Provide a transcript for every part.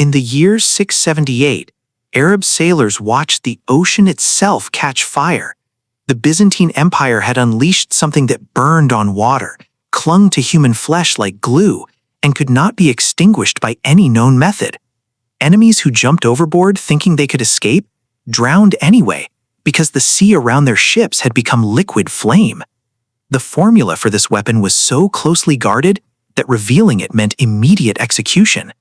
In the year 678, Arab sailors watched the ocean itself catch fire. The Byzantine Empire had unleashed something that burned on water, clung to human flesh like glue, and could not be extinguished by any known method. Enemies who jumped overboard thinking they could escape drowned anyway, because the sea around their ships had become liquid flame. The formula for this weapon was so closely guarded that revealing it meant immediate execution.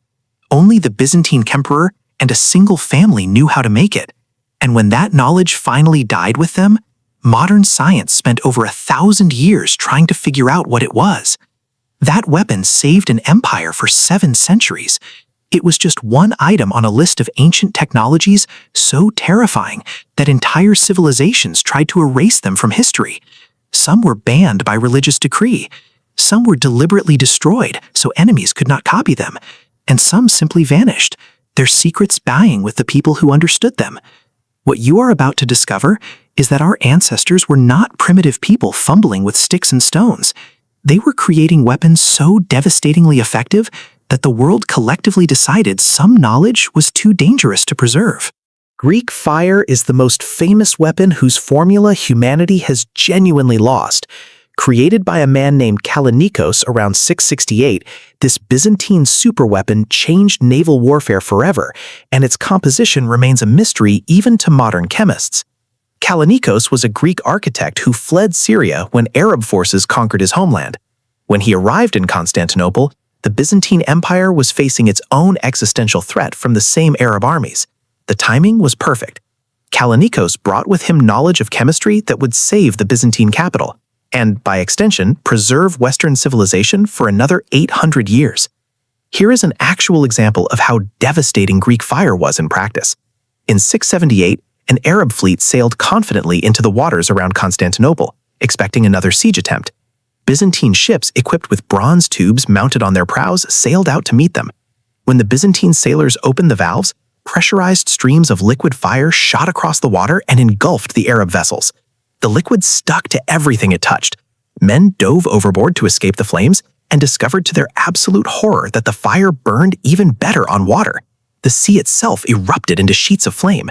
Only the Byzantine emperor and a single family knew how to make it, and when that knowledge finally died with them, modern science spent over 1,000 years trying to figure out what it was. That weapon saved an empire for 7 centuries. It was just one item on a list of ancient technologies so terrifying that entire civilizations tried to erase them from history. Some were banned by religious decree. Some were deliberately destroyed so enemies could not copy them. And some simply vanished, their secrets dying with the people who understood them. What you are about to discover is that our ancestors were not primitive people fumbling with sticks and stones. They were creating weapons so devastatingly effective that the world collectively decided some knowledge was too dangerous to preserve. Greek fire is the most famous weapon whose formula humanity has genuinely lost. Created by a man named Kallinikos around 668, this Byzantine superweapon changed naval warfare forever, and its composition remains a mystery even to modern chemists. Kallinikos was a Greek architect who fled Syria when Arab forces conquered his homeland. When he arrived in Constantinople, the Byzantine Empire was facing its own existential threat from the same Arab armies. The timing was perfect. Kallinikos brought with him knowledge of chemistry that would save the Byzantine capital, and by extension, preserve Western civilization for another 800 years. Here is an actual example of how devastating Greek fire was in practice. In 678, an Arab fleet sailed confidently into the waters around Constantinople, expecting another siege attempt. Byzantine ships equipped with bronze tubes mounted on their prows sailed out to meet them. When the Byzantine sailors opened the valves, pressurized streams of liquid fire shot across the water and engulfed the Arab vessels. The liquid stuck to everything it touched. Men dove overboard to escape the flames and discovered to their absolute horror that the fire burned even better on water. The sea itself erupted into sheets of flame.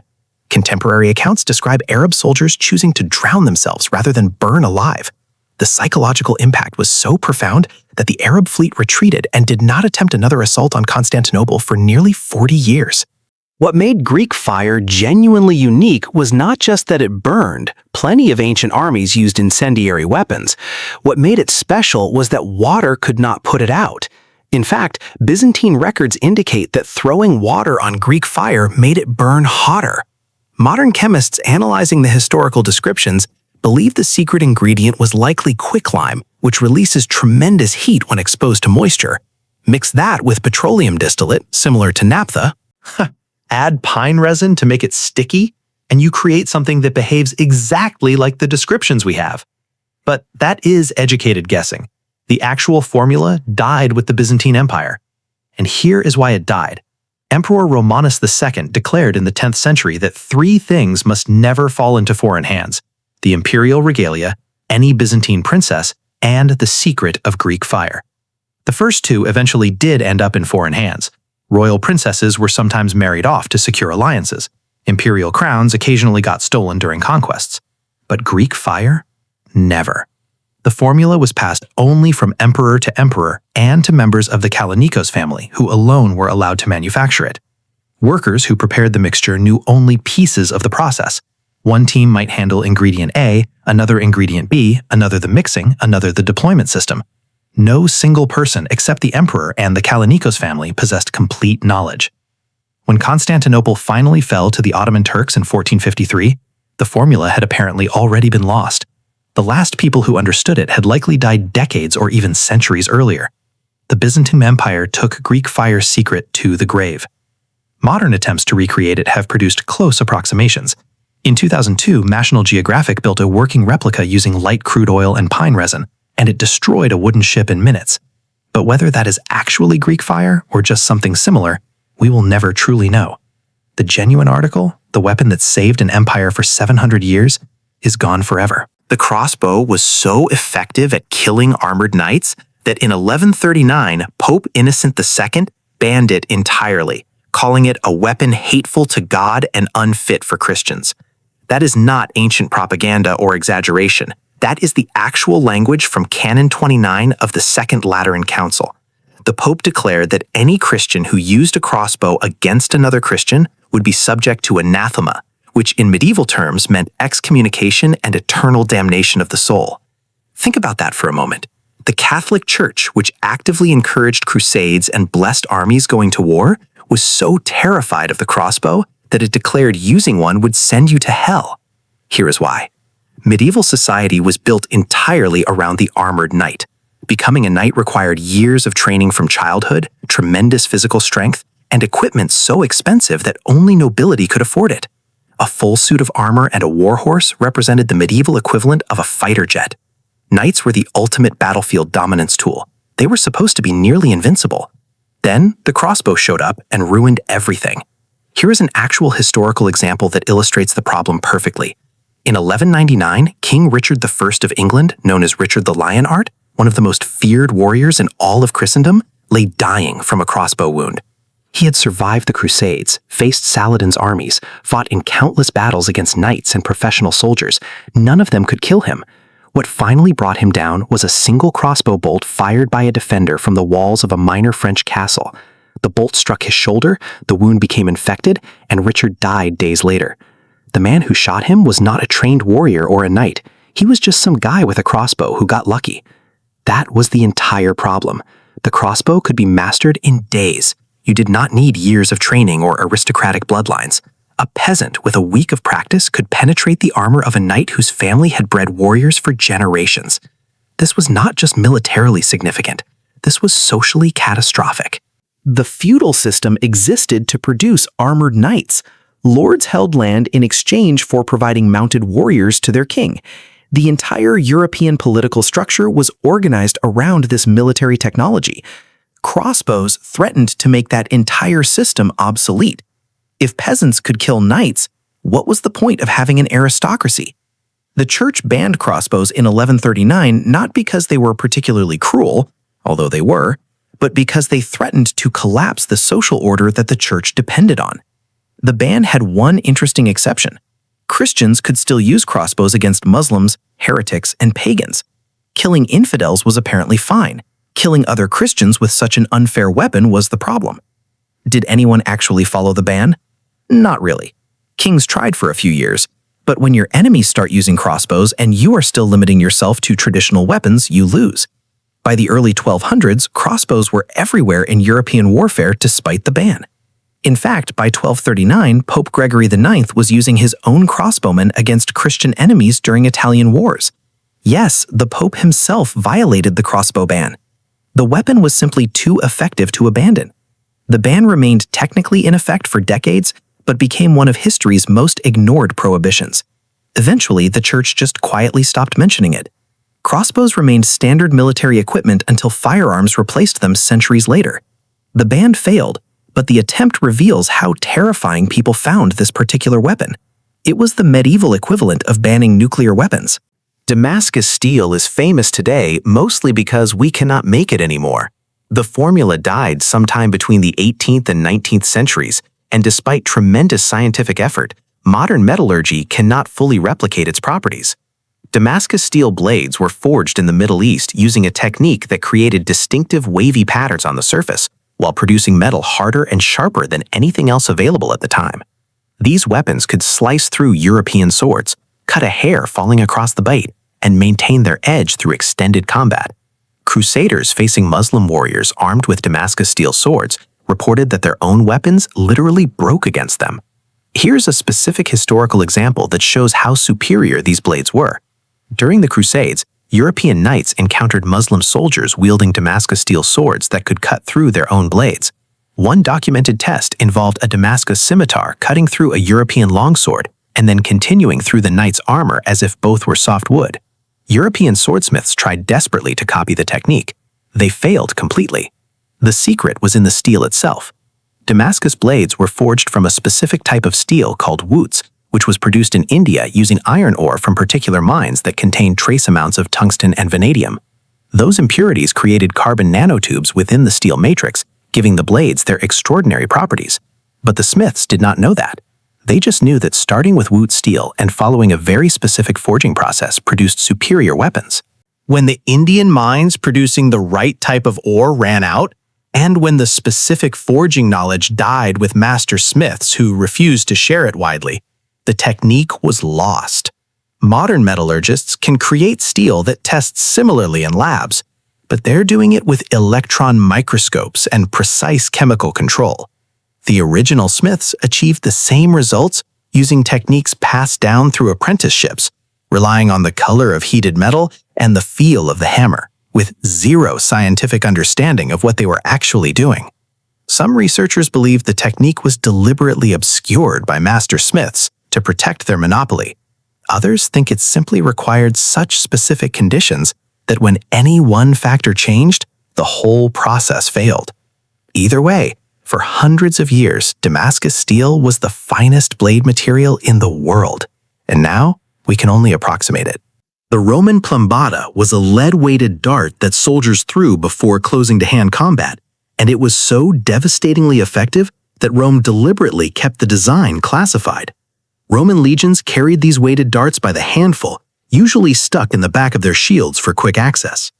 Contemporary accounts describe Arab soldiers choosing to drown themselves rather than burn alive. The psychological impact was so profound that the Arab fleet retreated and did not attempt another assault on Constantinople for nearly 40 years. What made Greek fire genuinely unique was not just that it burned. Plenty of ancient armies used incendiary weapons. What made it special was that water could not put it out. In fact, Byzantine records indicate that throwing water on Greek fire made it burn hotter. Modern chemists analyzing the historical descriptions believe the secret ingredient was likely quicklime, which releases tremendous heat when exposed to moisture. Mix that with petroleum distillate, similar to naphtha. Add pine resin to make it sticky, and you create something that behaves exactly like the descriptions we have. But that is educated guessing. The actual formula died with the Byzantine Empire. And here is why it died. Emperor Romanus II declared in the 10th century that 3 things must never fall into foreign hands: the imperial regalia, any Byzantine princess, and the secret of Greek fire. The first 2 eventually did end up in foreign hands. Royal princesses were sometimes married off to secure alliances. Imperial crowns occasionally got stolen during conquests. But Greek fire? Never. The formula was passed only from emperor to emperor and to members of the Kallinikos family, who alone were allowed to manufacture it. Workers who prepared the mixture knew only pieces of the process. One team might handle ingredient A, another ingredient B, another the mixing, another the deployment system. No single person except the emperor and the Kallinikos family possessed complete knowledge. When Constantinople finally fell to the Ottoman Turks in 1453, the formula had apparently already been lost. The last people who understood it had likely died decades or even centuries earlier. The Byzantine Empire took Greek fire's secret to the grave. Modern attempts to recreate it have produced close approximations. In 2002, National Geographic built a working replica using light crude oil and pine resin, and it destroyed a wooden ship in minutes. But whether that is actually Greek fire or just something similar, we will never truly know. The genuine article, the weapon that saved an empire for 700 years, is gone forever. The crossbow was so effective at killing armored knights that in 1139, Pope Innocent II banned it entirely, calling it a weapon hateful to God and unfit for Christians. That is not ancient propaganda or exaggeration. That is the actual language from Canon 29 of the Second Lateran Council. The Pope declared that any Christian who used a crossbow against another Christian would be subject to anathema, which in medieval terms meant excommunication and eternal damnation of the soul. Think about that for a moment. The Catholic Church, which actively encouraged crusades and blessed armies going to war, was so terrified of the crossbow that it declared using one would send you to hell. Here is why. Medieval society was built entirely around the armored knight. Becoming a knight required years of training from childhood, tremendous physical strength, and equipment so expensive that only nobility could afford it. A full suit of armor and a war horse represented the medieval equivalent of a fighter jet. Knights were the ultimate battlefield dominance tool. They were supposed to be nearly invincible. Then, the crossbow showed up and ruined everything. Here is an actual historical example that illustrates the problem perfectly. In 1199, King Richard I of England, known as Richard the Lionheart, one of the most feared warriors in all of Christendom, lay dying from a crossbow wound. He had survived the Crusades, faced Saladin's armies, fought in countless battles against knights and professional soldiers. None of them could kill him. What finally brought him down was a single crossbow bolt fired by a defender from the walls of a minor French castle. The bolt struck his shoulder, the wound became infected, and Richard died days later. The man who shot him was not a trained warrior or a knight. He was just some guy with a crossbow who got lucky. That was the entire problem. The crossbow could be mastered in days. You did not need years of training or aristocratic bloodlines. A peasant with a week of practice could penetrate the armor of a knight whose family had bred warriors for generations. This was not just militarily significant. This was socially catastrophic. The feudal system existed to produce armored knights. Lords held land in exchange for providing mounted warriors to their king. The entire European political structure was organized around this military technology. Crossbows threatened to make that entire system obsolete. If peasants could kill knights, what was the point of having an aristocracy? The church banned crossbows in 1139 not because they were particularly cruel, although they were, but because they threatened to collapse the social order that the church depended on. The ban had one interesting exception. Christians could still use crossbows against Muslims, heretics, and pagans. Killing infidels was apparently fine. Killing other Christians with such an unfair weapon was the problem. Did anyone actually follow the ban? Not really. Kings tried for a few years, but when your enemies start using crossbows and you are still limiting yourself to traditional weapons, you lose. By the early 1200s, crossbows were everywhere in European warfare despite the ban. In fact, by 1239, Pope Gregory IX was using his own crossbowmen against Christian enemies during Italian wars. Yes, the Pope himself violated the crossbow ban. The weapon was simply too effective to abandon. The ban remained technically in effect for decades, but became one of history's most ignored prohibitions. Eventually, the church just quietly stopped mentioning it. Crossbows remained standard military equipment until firearms replaced them centuries later. The ban failed, but the attempt reveals how terrifying people found this particular weapon. It was the medieval equivalent of banning nuclear weapons. Damascus steel is famous today mostly because we cannot make it anymore. The formula died sometime between the 18th and 19th centuries, and despite tremendous scientific effort, modern metallurgy cannot fully replicate its properties. Damascus steel blades were forged in the Middle East using a technique that created distinctive wavy patterns on the surface, while producing metal harder and sharper than anything else available at the time. These weapons could slice through European swords, cut a hair falling across the blade, and maintain their edge through extended combat. Crusaders facing Muslim warriors armed with Damascus steel swords reported that their own weapons literally broke against them. Here's a specific historical example that shows how superior these blades were. During the Crusades, European knights encountered Muslim soldiers wielding Damascus steel swords that could cut through their own blades. One documented test involved a Damascus scimitar cutting through a European longsword and then continuing through the knight's armor as if both were soft wood. European swordsmiths tried desperately to copy the technique. They failed completely. The secret was in the steel itself. Damascus blades were forged from a specific type of steel called woots, which was produced in India using iron ore from particular mines that contained trace amounts of tungsten and vanadium. Those impurities created carbon nanotubes within the steel matrix, giving the blades their extraordinary properties. But the smiths did not know that. They just knew that starting with wood steel and following a very specific forging process produced superior weapons. When the Indian mines producing the right type of ore ran out, and when the specific forging knowledge died with master smiths who refused to share it widely, the technique was lost. Modern metallurgists can create steel that tests similarly in labs, but they're doing it with electron microscopes and precise chemical control. The original smiths achieved the same results using techniques passed down through apprenticeships, relying on the color of heated metal and the feel of the hammer, with zero scientific understanding of what they were actually doing. Some researchers believe the technique was deliberately obscured by master smiths to protect their monopoly. Others think it simply required such specific conditions that when any one factor changed, the whole process failed. Either way, for hundreds of years, Damascus steel was the finest blade material in the world, and now we can only approximate it. The Roman plumbata was a lead-weighted dart that soldiers threw before closing-to-hand combat, and it was so devastatingly effective that Rome deliberately kept the design classified. Roman legions carried these weighted darts by the handful, usually stuck in the back of their shields for quick access.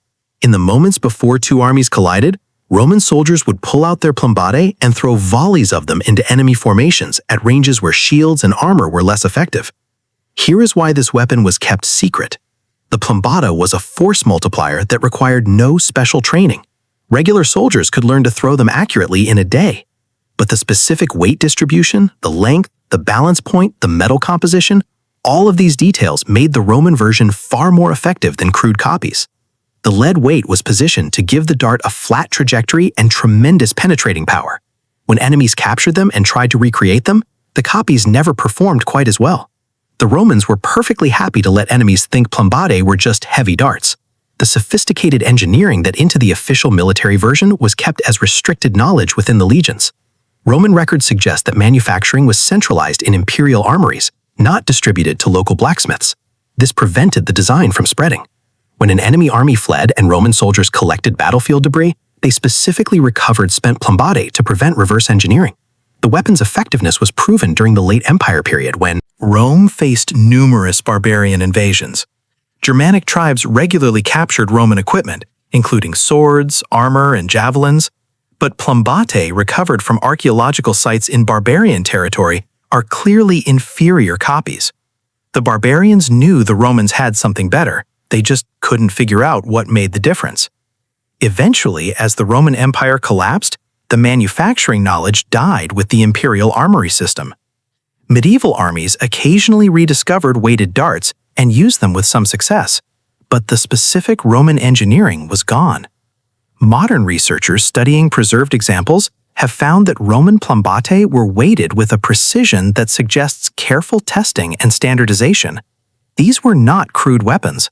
In the moments before two armies collided, Roman soldiers would pull out their plumbatae and throw volleys of them into enemy formations at ranges where shields and armor were less effective. Here is why this weapon was kept secret. The plumbata was a force multiplier that required no special training. Regular soldiers could learn to throw them accurately in a day. But the specific weight distribution, the length, the balance point, the metal composition, all of these details made the Roman version far more effective than crude copies. The lead weight was positioned to give the dart a flat trajectory and tremendous penetrating power. When enemies captured them and tried to recreate them, the copies never performed quite as well. The Romans were perfectly happy to let enemies think plumbatae were just heavy darts. The sophisticated engineering that into the official military version was kept as restricted knowledge within the legions. Roman records suggest that manufacturing was centralized in imperial armories, not distributed to local blacksmiths. This prevented the design from spreading. When an enemy army fled and Roman soldiers collected battlefield debris, they specifically recovered spent plumbatae to prevent reverse engineering. The weapon's effectiveness was proven during the late Empire period when Rome faced numerous barbarian invasions. Germanic tribes regularly captured Roman equipment, including swords, armor, and javelins, but plumbatae recovered from archaeological sites in barbarian territory are clearly inferior copies. The barbarians knew the Romans had something better, they just couldn't figure out what made the difference. Eventually, as the Roman Empire collapsed, the manufacturing knowledge died with the imperial armory system. Medieval armies occasionally rediscovered weighted darts and used them with some success, but the specific Roman engineering was gone. Modern researchers studying preserved examples have found that Roman plumbatae were weighted with a precision that suggests careful testing and standardization. These were not crude weapons.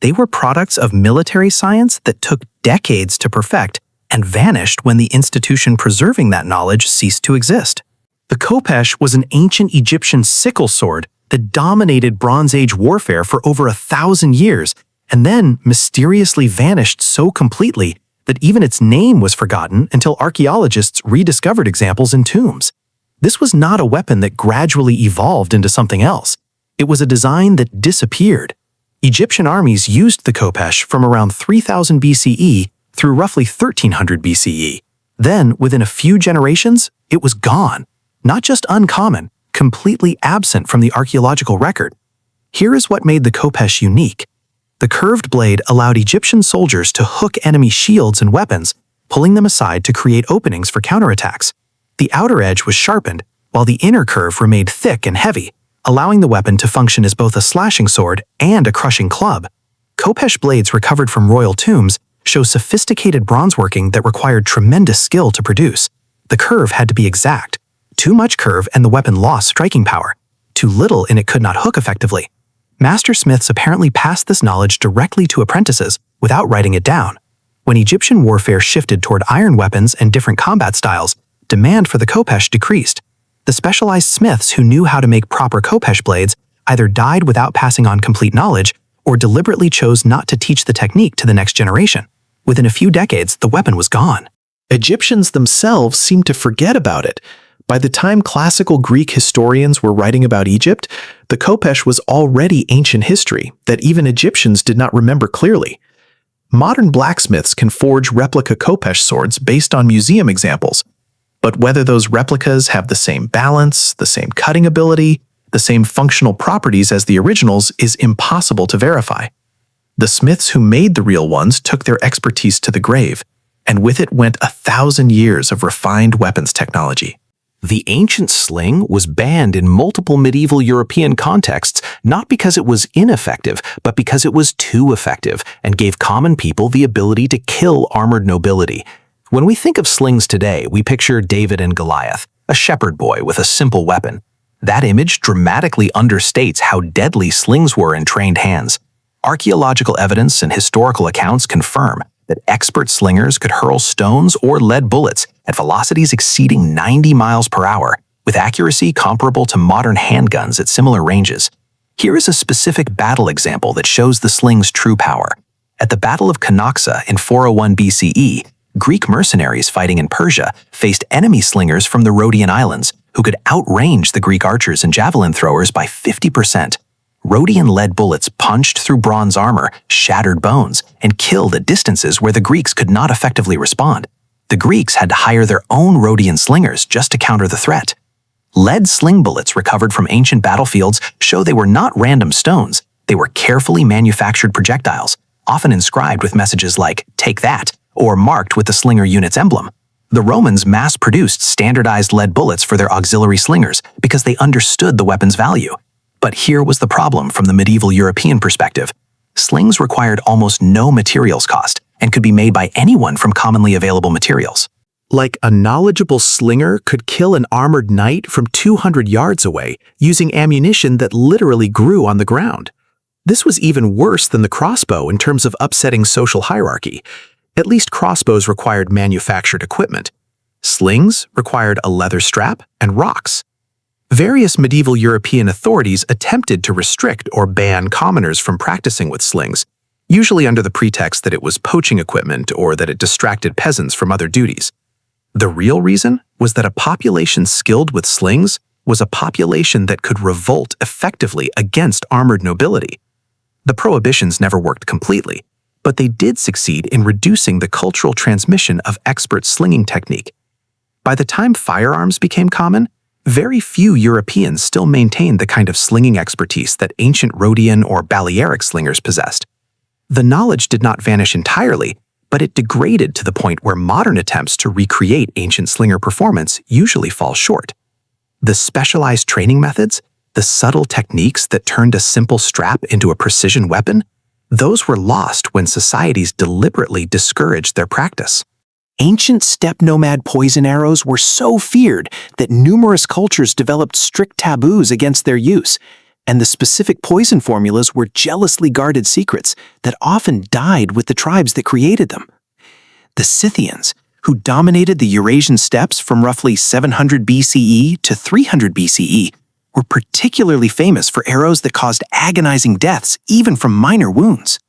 They were products of military science that took decades to perfect and vanished when the institution preserving that knowledge ceased to exist. The khopesh was an ancient Egyptian sickle sword that dominated Bronze Age warfare for over 1,000 years and then mysteriously vanished so completely that even its name was forgotten until archaeologists rediscovered examples in tombs. This was not a weapon that gradually evolved into something else. It was a design that disappeared. Egyptian armies used the khopesh from around 3000 BCE through roughly 1300 BCE. Then, within a few generations, it was gone. Not just uncommon, completely absent from the archaeological record. Here is what made the khopesh unique. The curved blade allowed Egyptian soldiers to hook enemy shields and weapons, pulling them aside to create openings for counterattacks. The outer edge was sharpened, while the inner curve remained thick and heavy, allowing the weapon to function as both a slashing sword and a crushing club. Khopesh blades recovered from royal tombs show sophisticated bronzeworking that required tremendous skill to produce. The curve had to be exact. Too much curve and the weapon lost striking power. Too little and it could not hook effectively. Master smiths apparently passed this knowledge directly to apprentices without writing it down. When Egyptian warfare shifted toward iron weapons and different combat styles, demand for the khopesh decreased. The specialized smiths who knew how to make proper khopesh blades either died without passing on complete knowledge or deliberately chose not to teach the technique to the next generation. Within a few decades, the weapon was gone. Egyptians themselves seemed to forget about it, By the time classical Greek historians were writing about Egypt, the khopesh was already ancient history that even Egyptians did not remember clearly. Modern blacksmiths can forge replica khopesh swords based on museum examples, but whether those replicas have the same balance, the same cutting ability, the same functional properties as the originals is impossible to verify. The smiths who made the real ones took their expertise to the grave, and with it went 1,000 years of refined weapons technology. The ancient sling was banned in multiple medieval European contexts, not because it was ineffective, but because it was too effective and gave common people the ability to kill armored nobility. When we think of slings today, we picture David and Goliath, a shepherd boy with a simple weapon. That image dramatically understates how deadly slings were in trained hands. Archaeological evidence and historical accounts confirm that expert slingers could hurl stones or lead bullets at velocities exceeding 90 miles per hour, with accuracy comparable to modern handguns at similar ranges. Here is a specific battle example that shows the sling's true power. At the Battle of Canoxa in 401 BCE, Greek mercenaries fighting in Persia faced enemy slingers from the Rhodian Islands who could outrange the Greek archers and javelin throwers by 50%. Rhodian lead bullets punched through bronze armor, shattered bones, and killed at distances where the Greeks could not effectively respond. The Greeks had to hire their own Rhodian slingers just to counter the threat. Lead sling bullets recovered from ancient battlefields show they were not random stones. They were carefully manufactured projectiles, often inscribed with messages like, "Take that," or marked with the slinger unit's emblem. The Romans mass-produced standardized lead bullets for their auxiliary slingers because they understood the weapon's value. But here was the problem from the medieval European perspective. Slings required almost no materials cost and could be made by anyone from commonly available materials. Like a knowledgeable slinger could kill an armored knight from 200 yards away using ammunition that literally grew on the ground. This was even worse than the crossbow in terms of upsetting social hierarchy. At least crossbows required manufactured equipment. Slings required a leather strap and rocks. Various medieval European authorities attempted to restrict or ban commoners from practicing with slings, usually under the pretext that it was poaching equipment or that it distracted peasants from other duties. The real reason was that a population skilled with slings was a population that could revolt effectively against armored nobility. The prohibitions never worked completely, but they did succeed in reducing the cultural transmission of expert slinging technique. By the time firearms became common, very few Europeans still maintained the kind of slinging expertise that ancient Rhodian or Balearic slingers possessed. The knowledge did not vanish entirely, but it degraded to the point where modern attempts to recreate ancient slinger performance usually fall short. The specialized training methods, the subtle techniques that turned a simple strap into a precision weapon, those were lost when societies deliberately discouraged their practice. Ancient steppe nomad poison arrows were so feared that numerous cultures developed strict taboos against their use, and the specific poison formulas were jealously guarded secrets that often died with the tribes that created them. The Scythians, who dominated the Eurasian steppes from roughly 700 BCE to 300 BCE, were particularly famous for arrows that caused agonizing deaths even from minor wounds.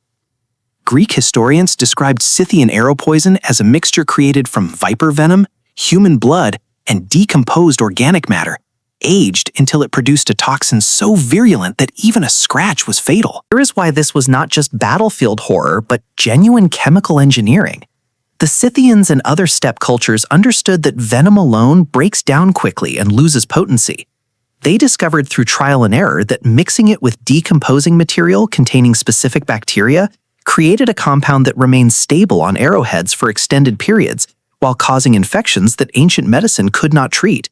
Greek historians described Scythian arrow poison as a mixture created from viper venom, human blood, and decomposed organic matter, aged until it produced a toxin so virulent that even a scratch was fatal. Here is why this was not just battlefield horror, but genuine chemical engineering. The Scythians and other steppe cultures understood that venom alone breaks down quickly and loses potency. They discovered through trial and error that mixing it with decomposing material containing specific bacteria created a compound that remained stable on arrowheads for extended periods while causing infections that ancient medicine could not treat.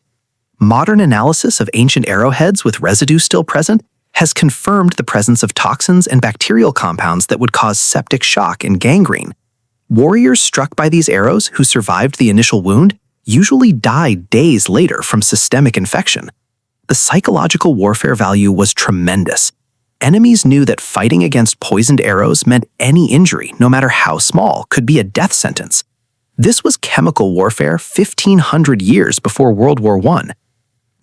Modern analysis of ancient arrowheads with residue still present has confirmed the presence of toxins and bacterial compounds that would cause septic shock and gangrene. Warriors struck by these arrows who survived the initial wound usually died days later from systemic infection. The psychological warfare value was tremendous. Enemies knew that fighting against poisoned arrows meant any injury, no matter how small, could be a death sentence. This was chemical warfare 1,500 years before World War I.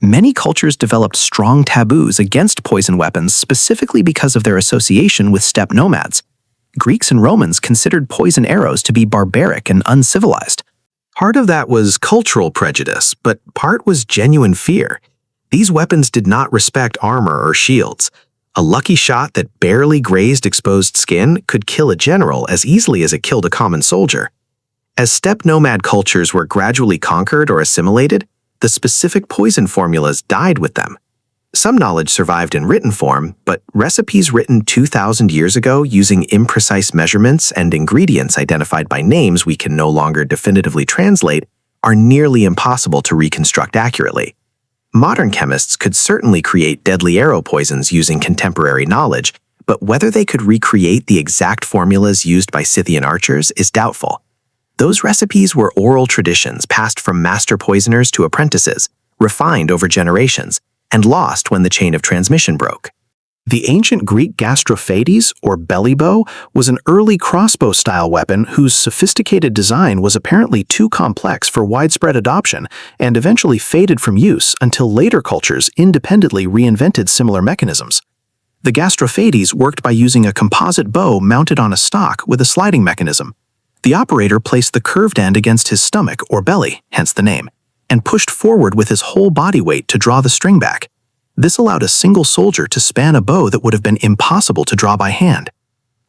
Many cultures developed strong taboos against poison weapons specifically because of their association with steppe nomads. Greeks and Romans considered poison arrows to be barbaric and uncivilized. Part of that was cultural prejudice, but part was genuine fear. These weapons did not respect armor or shields. A lucky shot that barely grazed exposed skin could kill a general as easily as it killed a common soldier. As steppe nomad cultures were gradually conquered or assimilated, the specific poison formulas died with them. Some knowledge survived in written form, but recipes written 2,000 years ago using imprecise measurements and ingredients identified by names we can no longer definitively translate are nearly impossible to reconstruct accurately. Modern chemists could certainly create deadly arrow poisons using contemporary knowledge, but whether they could recreate the exact formulas used by Scythian archers is doubtful. Those recipes were oral traditions passed from master poisoners to apprentices, refined over generations, and lost when the chain of transmission broke. The ancient Greek gastrophates, or belly bow, was an early crossbow-style weapon whose sophisticated design was apparently too complex for widespread adoption and eventually faded from use until later cultures independently reinvented similar mechanisms. The gastrophates worked by using a composite bow mounted on a stock with a sliding mechanism. The operator placed the curved end against his stomach or belly, hence the name, and pushed forward with his whole body weight to draw the string back. This allowed a single soldier to span a bow that would have been impossible to draw by hand.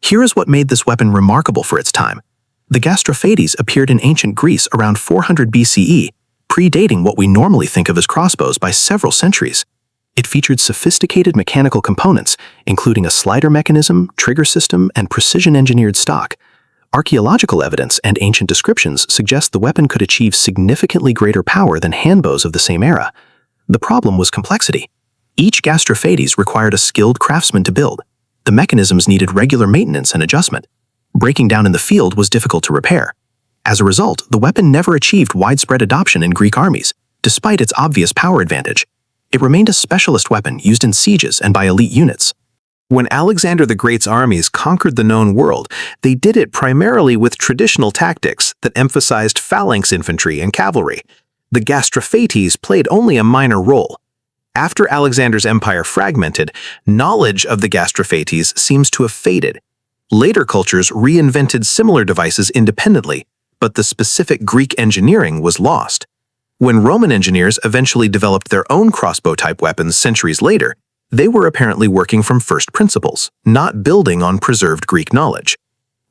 Here is what made this weapon remarkable for its time. The gastrophates appeared in ancient Greece around 400 BCE, predating what we normally think of as crossbows by several centuries. It featured sophisticated mechanical components, including a slider mechanism, trigger system, and precision-engineered stock. Archaeological evidence and ancient descriptions suggest the weapon could achieve significantly greater power than handbows of the same era. The problem was complexity. Each gastrophates required a skilled craftsman to build. The mechanisms needed regular maintenance and adjustment. Breaking down in the field was difficult to repair. As a result, the weapon never achieved widespread adoption in Greek armies, despite its obvious power advantage. It remained a specialist weapon used in sieges and by elite units. When Alexander the Great's armies conquered the known world, they did it primarily with traditional tactics that emphasized phalanx infantry and cavalry. The gastrophates played only a minor role. After Alexander's empire fragmented, knowledge of the gastrophates seems to have faded. Later cultures reinvented similar devices independently, but the specific Greek engineering was lost. When Roman engineers eventually developed their own crossbow-type weapons centuries later, they were apparently working from first principles, not building on preserved Greek knowledge.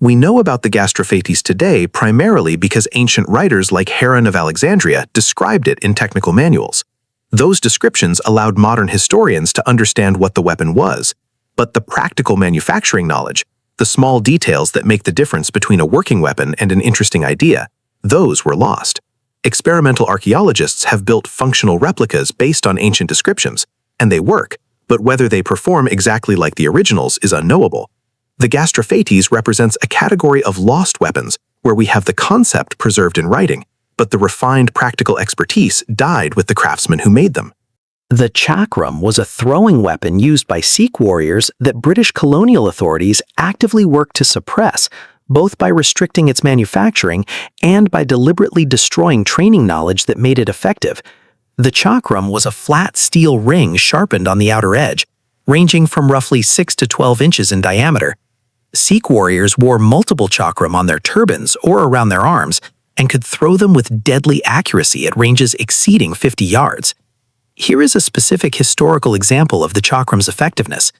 We know about the gastrophates today primarily because ancient writers like Heron of Alexandria described it in technical manuals. Those descriptions allowed modern historians to understand what the weapon was, but the practical manufacturing knowledge, the small details that make the difference between a working weapon and an interesting idea, those were lost. Experimental archaeologists have built functional replicas based on ancient descriptions, and they work, but whether they perform exactly like the originals is unknowable. The gastrophates represents a category of lost weapons where we have the concept preserved in writing, but the refined practical expertise died with the craftsmen who made them. The chakram was a throwing weapon used by Sikh warriors that British colonial authorities actively worked to suppress, both by restricting its manufacturing and by deliberately destroying training knowledge that made it effective. The chakram was a flat steel ring sharpened on the outer edge, ranging from roughly 6 to 12 inches in diameter. Sikh warriors wore multiple chakram on their turbans or around their arms and could throw them with deadly accuracy at ranges exceeding 50 yards. Here is a specific historical example of the chakram's effectiveness.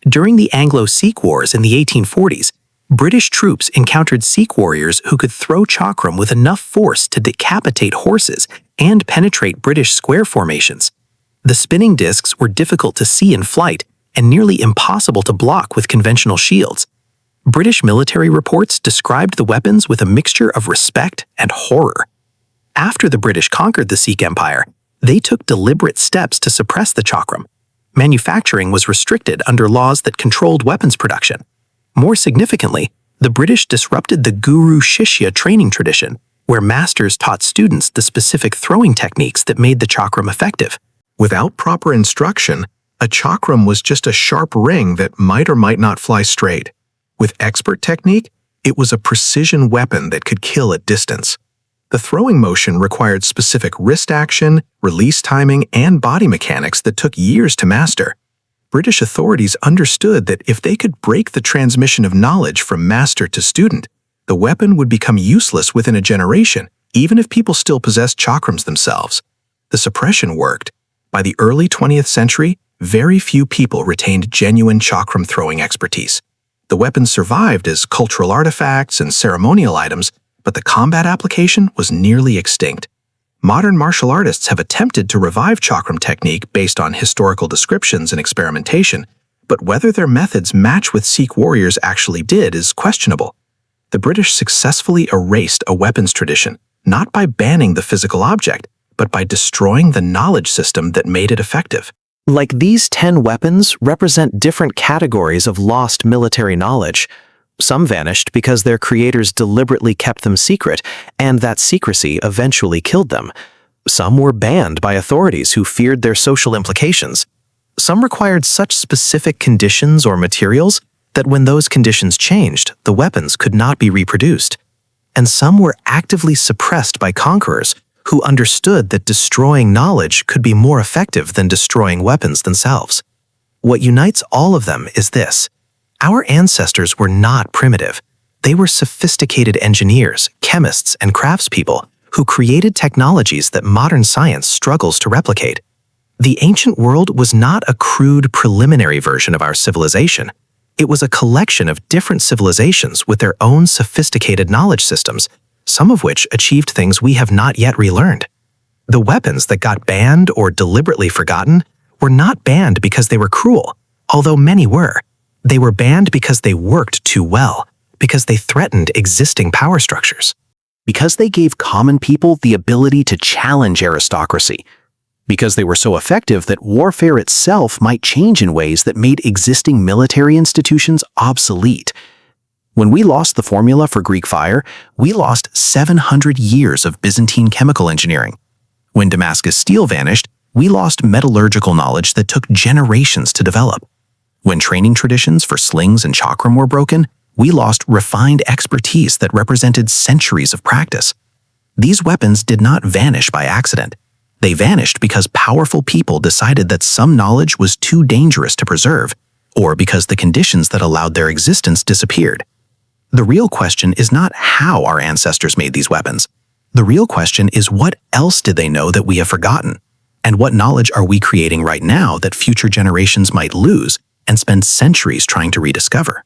During the Anglo-Sikh Wars in the 1840s, British troops encountered Sikh warriors who could throw chakram with enough force to decapitate horses and penetrate British square formations. The spinning discs were difficult to see in flight and nearly impossible to block with conventional shields. British military reports described the weapons with a mixture of respect and horror. After the British conquered the Sikh Empire, they took deliberate steps to suppress the chakram. Manufacturing was restricted under laws that controlled weapons production. More significantly, the British disrupted the Guru Shishya training tradition, where masters taught students the specific throwing techniques that made the chakram effective. Without proper instruction, a chakram was just a sharp ring that might or might not fly straight. With expert technique, it was a precision weapon that could kill at distance. The throwing motion required specific wrist action, release timing, and body mechanics that took years to master. British authorities understood that if they could break the transmission of knowledge from master to student, the weapon would become useless within a generation Even if people still possessed chakrams themselves, the suppression worked. By the early 20th century, very few people retained genuine chakram-throwing expertise. The weapons survived as cultural artifacts and ceremonial items, but the combat application was nearly extinct. Modern martial artists have attempted to revive chakram technique based on historical descriptions and experimentation, but whether their methods match what Sikh warriors actually did is questionable. The British successfully erased a weapons tradition, not by banning the physical object, but by destroying the knowledge system that made it effective. Like these 10 weapons represent different categories of lost military knowledge. Some vanished because their creators deliberately kept them secret, and that secrecy eventually killed them. Some were banned by authorities who feared their social implications. Some required such specific conditions or materials that when those conditions changed, the weapons could not be reproduced. And some were actively suppressed by conquerors who understood that destroying knowledge could be more effective than destroying weapons themselves. What unites all of them is this: our ancestors were not primitive. They were sophisticated engineers, chemists, and craftspeople who created technologies that modern science struggles to replicate. The ancient world was not a crude preliminary version of our civilization. It was a collection of different civilizations with their own sophisticated knowledge systems, some of which achieved things we have not yet relearned. The weapons that got banned or deliberately forgotten were not banned because they were cruel, although many were. They were banned because they worked too well, because they threatened existing power structures. Because they gave common people the ability to challenge aristocracy. Because they were so effective that warfare itself might change in ways that made existing military institutions obsolete. When we lost the formula for Greek fire, we lost 700 years of Byzantine chemical engineering. When Damascus steel vanished, we lost metallurgical knowledge that took generations to develop. When training traditions for slings and chakram were broken, we lost refined expertise that represented centuries of practice. These weapons did not vanish by accident. They vanished because powerful people decided that some knowledge was too dangerous to preserve, or because the conditions that allowed their existence disappeared. The real question is not how our ancestors made these weapons. The real question is what else did they know that we have forgotten? And what knowledge are we creating right now that future generations might lose and spend centuries trying to rediscover?